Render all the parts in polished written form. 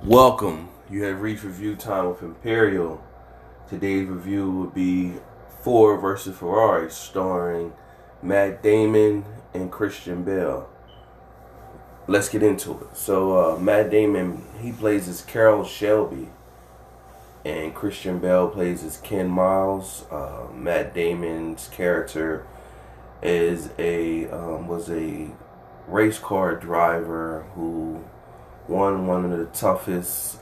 Welcome. You have reached review time with Imperial. Today's review would be Ford versus Ferrari, starring Matt Damon and Christian Bale. Let's get into it. So Matt Damon, he plays as Carroll Shelby, and Christian Bale plays as Ken Miles. Matt Damon's character is was a race car driver who won one of the toughest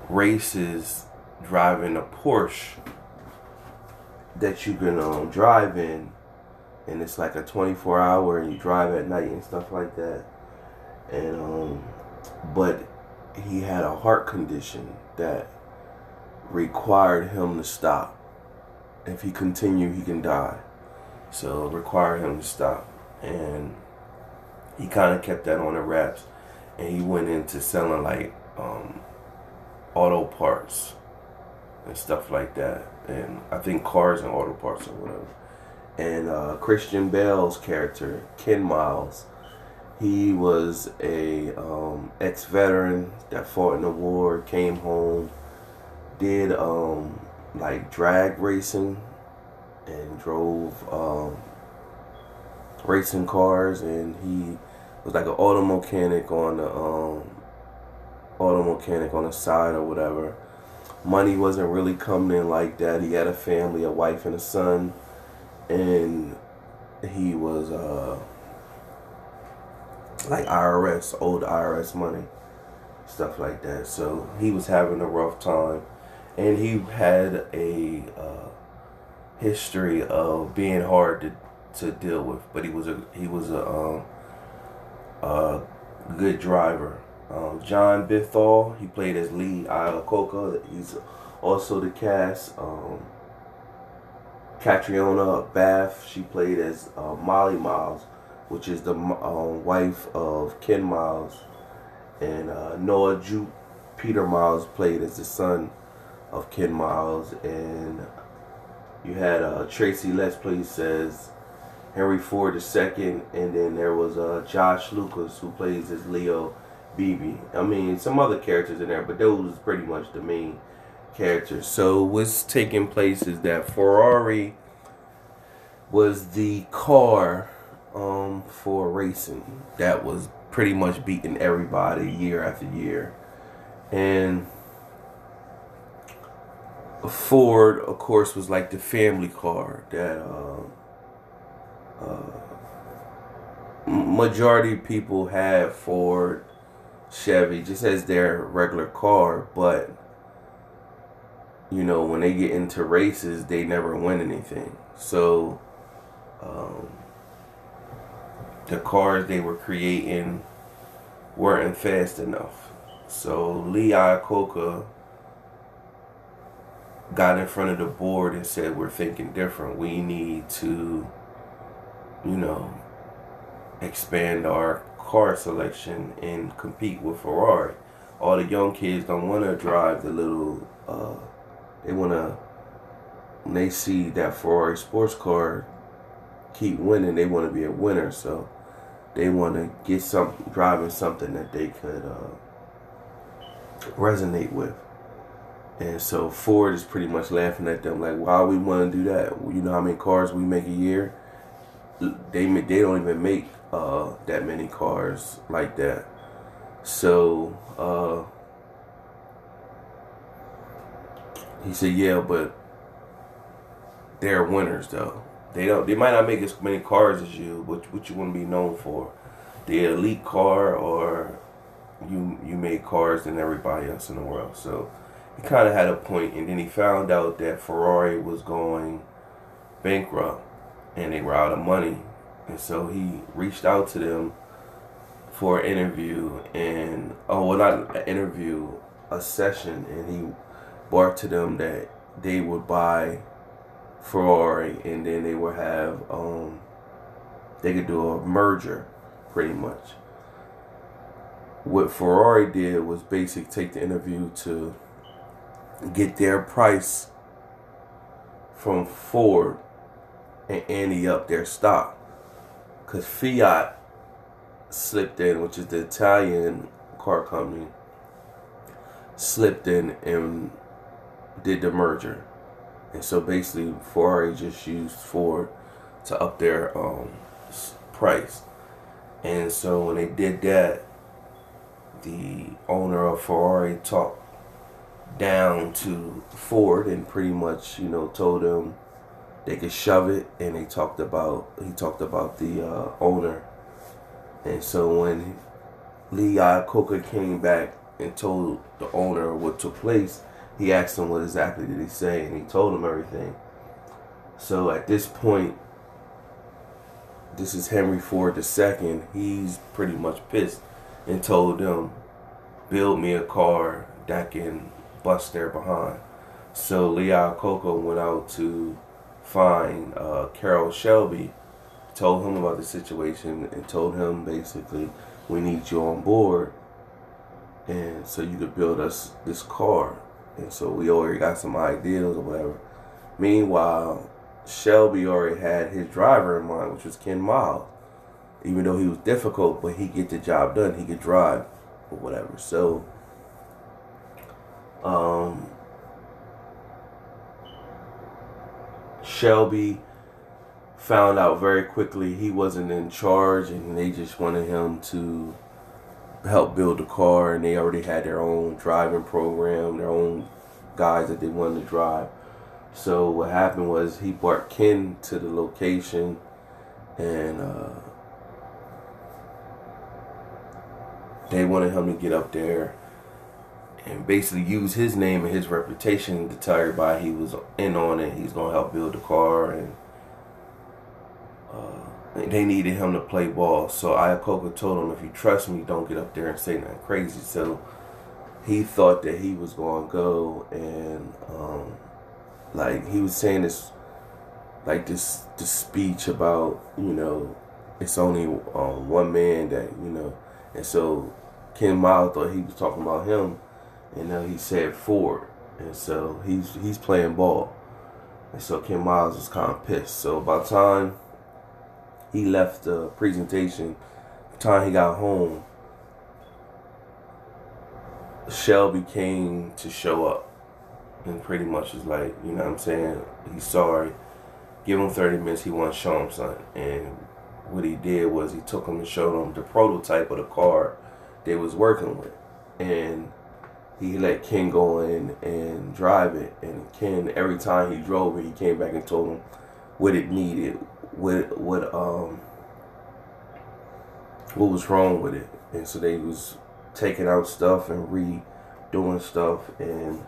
races driving a Porsche that you can drive in, and it's like a 24-hour, and you drive at night and stuff like that. And but he had a heart condition that required him to stop. If he continued, he can die. So it required him to stop, and he kind of kept that on the wraps, and he went into selling like auto parts and stuff like that, and I think cars and auto parts or whatever. And Christian Bale's character, Ken Miles, he was a ex-veteran that fought in the war, came home, did like drag racing, and drove racing cars, and he was like an auto mechanic on the side or whatever. Money wasn't really coming in like that. He had a family, a wife and a son, and he was like old IRS money, stuff like that. So he was having a rough time, and he had a history of being hard to deal with. But he was a good driver. John Bithall, he played as Lee Iacocca. He's also the cast. Catriona Bath, she played as Molly Miles, which is the wife of Ken Miles. And Noah Jupe, Peter Miles, played as the son of Ken Miles. And you had Tracy Letts plays as Henry Ford II, and then there was Josh Lucas, who plays as Leo Beebe. I mean, some other characters in there, but those was pretty much the main characters. So what's taking place is that Ferrari was the car for racing that was pretty much beating everybody year after year. And Ford, of course, was like the family car that majority of people have Ford, Chevy just as their regular car, but you know, when they get into races, they never win anything. So the cars they were creating weren't fast enough. So Lee Iacocca got in front of the board and said, we're thinking different. We need to, you know, expand our car selection and compete with Ferrari. All the young kids don't want to drive the little, they want to, when they see that Ferrari sports car keep winning, they want to be a winner. So they want to get driving something that they could resonate with. And so Ford is pretty much laughing at them like, why we want to do that? You know how many cars we make a year? They don't even make that many cars like that. So he said, yeah, but they're winners though. They might not make as many cars as you, but what you want to be known for, the elite car, or you make cars than everybody else in the world. So he kind of had a point, and then he found out that Ferrari was going bankrupt and they were out of money. And so he reached out to them for an interview, and not an interview, a session, and he brought to them that they would buy Ferrari, and then they would have they could do a merger, pretty much. What Ferrari did was basically take the interview to get their price from Ford and ante up their stock, because Fiat slipped in, which is the Italian car company, slipped in and did the merger. And so basically Ferrari just used Ford to up their price. And so when they did that, the owner of Ferrari talked down to Ford and pretty much, told them they could shove it. And he talked about the owner. And so when Lee Iacocca came back and told the owner what took place, he asked him what exactly did he say, and he told him everything. So at this point, this is Henry Ford II. He's pretty much pissed and told them, build me a car that can bust their behind. So Lee Iacocca went out to find Carroll Shelby, told him about the situation, and told him basically, we need you on board, and so you could build us this car. And so we already got some ideas or whatever. Meanwhile, Shelby already had his driver in mind, which was Ken Miles. Even though he was difficult, but he get the job done. He could drive or whatever. So, Shelby found out very quickly he wasn't in charge, and they just wanted him to help build the car, and they already had their own driving program, their own guys that they wanted to drive. So what happened was he brought Ken to the location, and they wanted him to get up there and basically use his name and his reputation to tell everybody he was in on it. He's gonna help build the car, and they needed him to play ball. So Iacocca told him, if you trust me, don't get up there and say nothing crazy. So he thought that he was going to go, and like he was saying this, like this speech about, it's only one man that, and so Ken Miles thought he was talking about him, and now he said Ford, and so he's playing ball, and so Ken Miles was kind of pissed. So by the time he left the presentation, by the time he got home, Shelby came to show up and pretty much was like, you know what I'm saying, he's sorry, give him 30 minutes, he want to show him something. And what he did was he took him and showed him the prototype of the car they was working with, and he let Ken go in and drive it. And Ken, every time he drove it, he came back and told him what it needed, what was wrong with it. And so they was taking out stuff and redoing stuff. And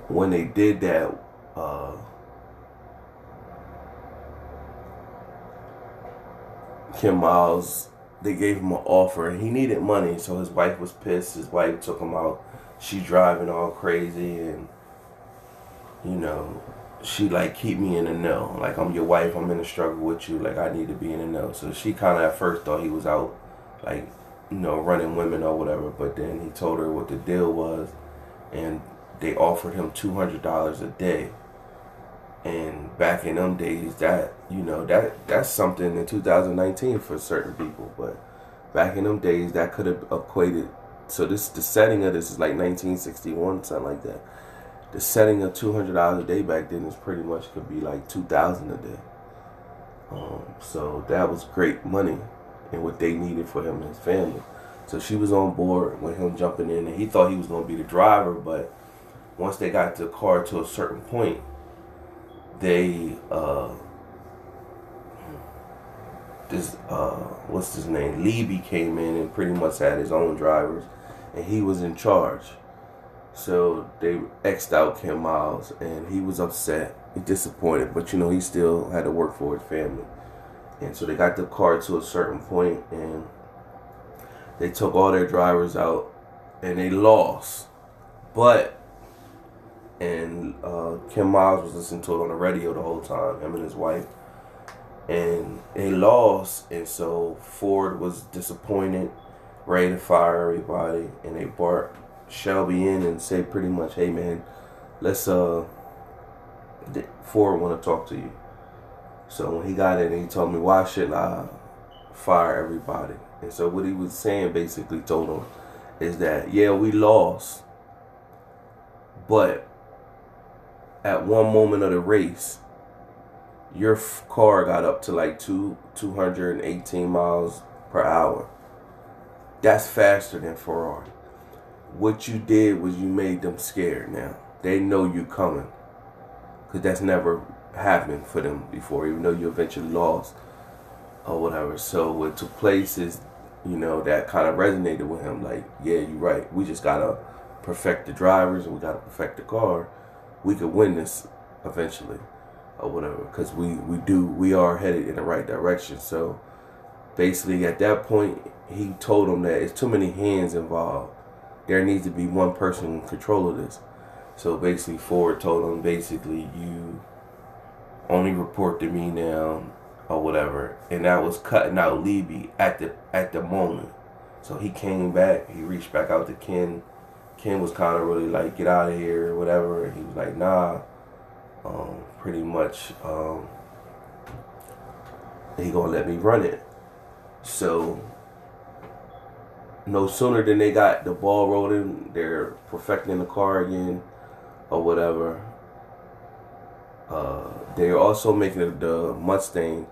when they did that, Ken Miles, they gave him an offer. He needed money, so his wife was pissed. His wife took him out. She driving all crazy, and she like, keep me in the know. Like, I'm your wife, I'm in a struggle with you. Like, I need to be in the know. So she kind of at first thought he was out, like, running women or whatever. But then he told her what the deal was, and they offered him $200 a day. And back in them days, that that's something in 2019 for certain people. But back in them days, that could have equated. So the setting of this is like 1961, something like that. The setting of $200 a day back then is pretty much could be like $2,000 a day. So that was great money and what they needed for him and his family. So she was on board with him jumping in, and he thought he was going to be the driver. But once they got the car to a certain point, they what's his name, Levy came in and pretty much had his own drivers, and he was in charge. So they X'd out Ken Miles, and he was upset, he disappointed, but he still had to work for his family. And so they got the car to a certain point, and they took all their drivers out, and they lost. And Ken Miles was listening to it on the radio the whole time, him and his wife. And they lost, and so Ford was disappointed, ready to fire everybody. And they brought Shelby in and said pretty much, hey man, let's Ford want to talk to you. So when he got in, he told me, why shouldn't I fire everybody? And so what he was saying basically told him is that, yeah, we lost, but at one moment of the race, your car got up to like 218 miles per hour. That's faster than Ferrari. What you did was you made them scared now. They know you coming. Because that's never happened for them before, even though you eventually lost or whatever. So what took place is, that kind of resonated with him. Like, yeah, you're right. We just got to perfect the drivers and we got to perfect the car. We could win this eventually or whatever. Because we are headed in the right direction. So basically at that point, he told him that it's too many hands involved. There needs to be one person in control of this. So basically Ford told him, basically, you only report to me now or whatever. And that was cutting out Levy at the moment. So he came back, he reached back out to Ken. Ken was kind of really like, get out of here or whatever. And he was like, nah, pretty much he gonna let me run it. So no sooner than they got the ball rolling, they're perfecting the car again or whatever. They're also making the Mustang.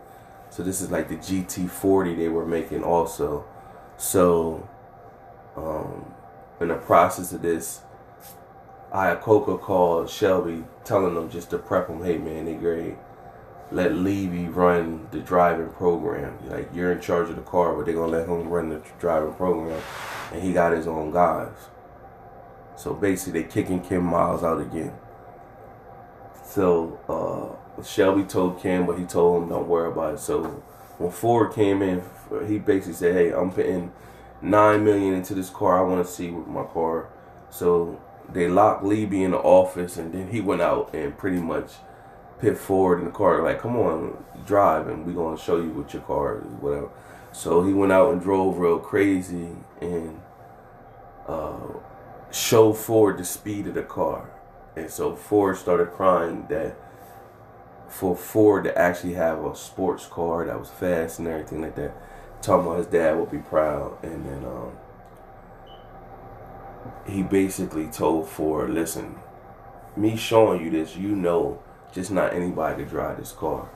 So this is like the GT40 they were making also. So in the process of this, Iacocca called Shelby telling them just to prep them, hey man, they great. Let Levy run the driving program. Like, you're in charge of the car, but they're going to let him run the driving program. And he got his own guys. So basically, they kicking Kim Miles out again. So Shelby told Kim, but he told him, don't worry about it. So when Ford came in, he basically said, hey, I'm putting $9 million into this car. I want to see with my car. So they locked Levy in the office, and then he went out and pretty much pit Ford in the car, like, come on, drive, and we're going to show you what your car is, whatever. So he went out and drove real crazy and showed Ford the speed of the car. And so Ford started crying that for Ford to actually have a sports car that was fast and everything like that, talking about his dad would be proud. And then he basically told Ford, listen, me showing you this, just not anybody could drive this car.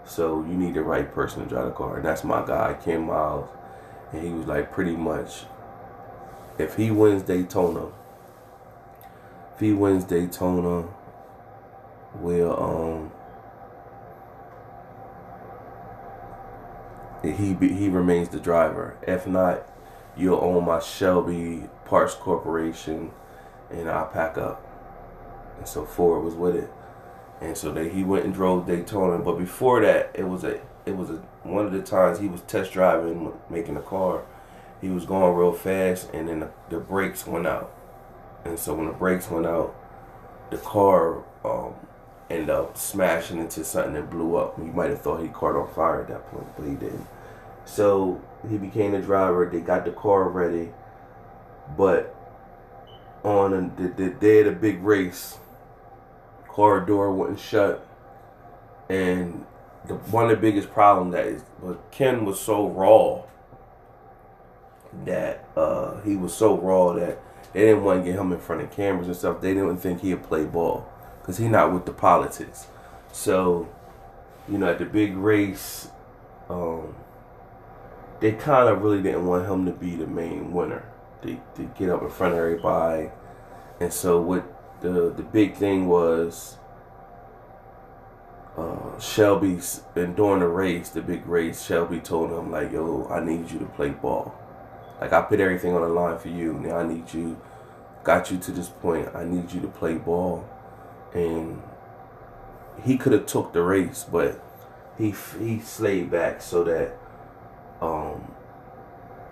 So you need the right person to drive the car. And that's my guy, Ken Miles. And he was like, pretty much, if he wins Daytona, will he remains the driver. If not, you'll own my Shelby Parts Corporation, and I'll pack up. And so Ford was with it. And so he went and drove Daytona. But before that, it was one of the times he was test driving, making the car. He was going real fast, and then the brakes went out. And so when the brakes went out, the car ended up smashing into something and blew up. You might have thought he caught on fire at that point, but he didn't. So he became the driver. They got the car ready, but on the day of the big race, car door wouldn't shut, and one of the biggest problems was Ken was so raw that they didn't want to get him in front of cameras and stuff. They didn't think he'd play ball because he's not with the politics. So, at the big race, they kind of really didn't want him to be the main winner. They get up in front of everybody, and so what the big thing was, Shelby's, and during the race, the big race, Shelby told him, like, yo, I need you to play ball. Like, I put everything on the line for you. Now I need you, got you to this point. I need you to play ball. And he could have took the race, but he slayed back so that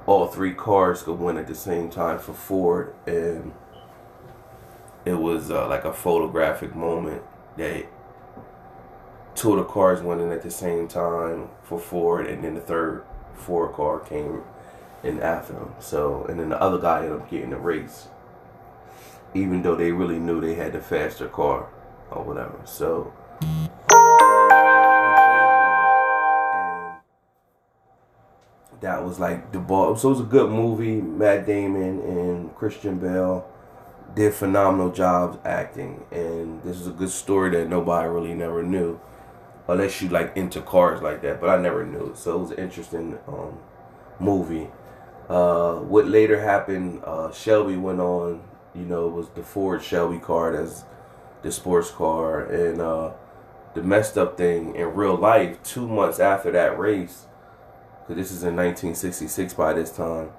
all three cars could win at the same time for Ford. And it was like a photographic moment that two of the cars went in at the same time for Ford, and then the third Ford car came in after him. So, and then the other guy ended up getting the race, even though they really knew they had the faster car or whatever. So that was like the ball. So it was a good movie. Matt Damon and Christian Bale did phenomenal jobs acting, and this is a good story that nobody really never knew, unless you like into cars like that. But I never knew it, so it was an interesting movie. What later happened? Shelby went on. You know, it was the Ford Shelby car as the sports car, and the messed up thing in real life. 2 months after that race, because this is in 1966 by this time,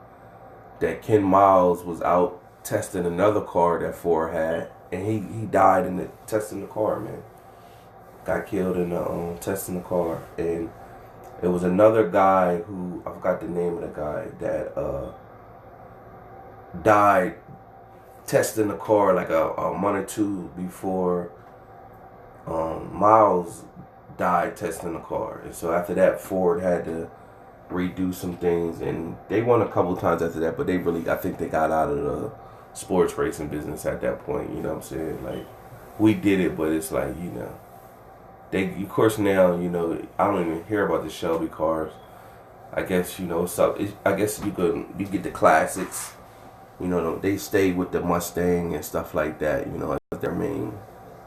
that Ken Miles was out testing another car that Ford had, and he died in the testing the car, man. Got killed in the testing the car, and it was another guy who I forgot the name of the guy that died testing the car like a month or two before Miles died testing the car. And so after that, Ford had to redo some things, and they won a couple times after that, but I think they got out of the sports racing business at that point. You know what I'm saying? Like, we did it, but it's like, you know, they, of course, now, you know, I don't even hear about the Shelby cars. I guess, you know, I guess you get the classics. You know, they stay with the Mustang and stuff like that. You know, that's their main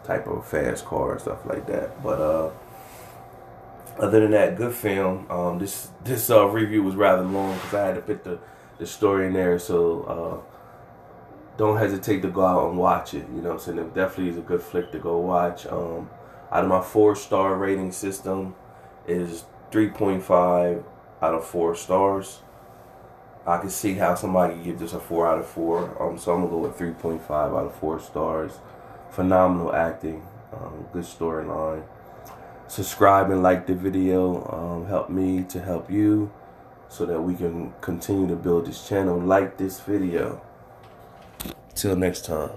type of fast car and stuff like that. But other than that, good film. This review was rather long because I had to fit the story in there. So don't hesitate to go out and watch it. You know what I'm saying? It definitely is a good flick to go watch. Out of my 4-star rating system is 3.5 out of 4 stars. I can see how somebody could give this a 4 out of 4. So I'm gonna go with 3.5 out of 4 stars. Phenomenal acting, good storyline. Subscribe and like the video. Help me to help you, so that we can continue to build this channel. Like this video. Till next time.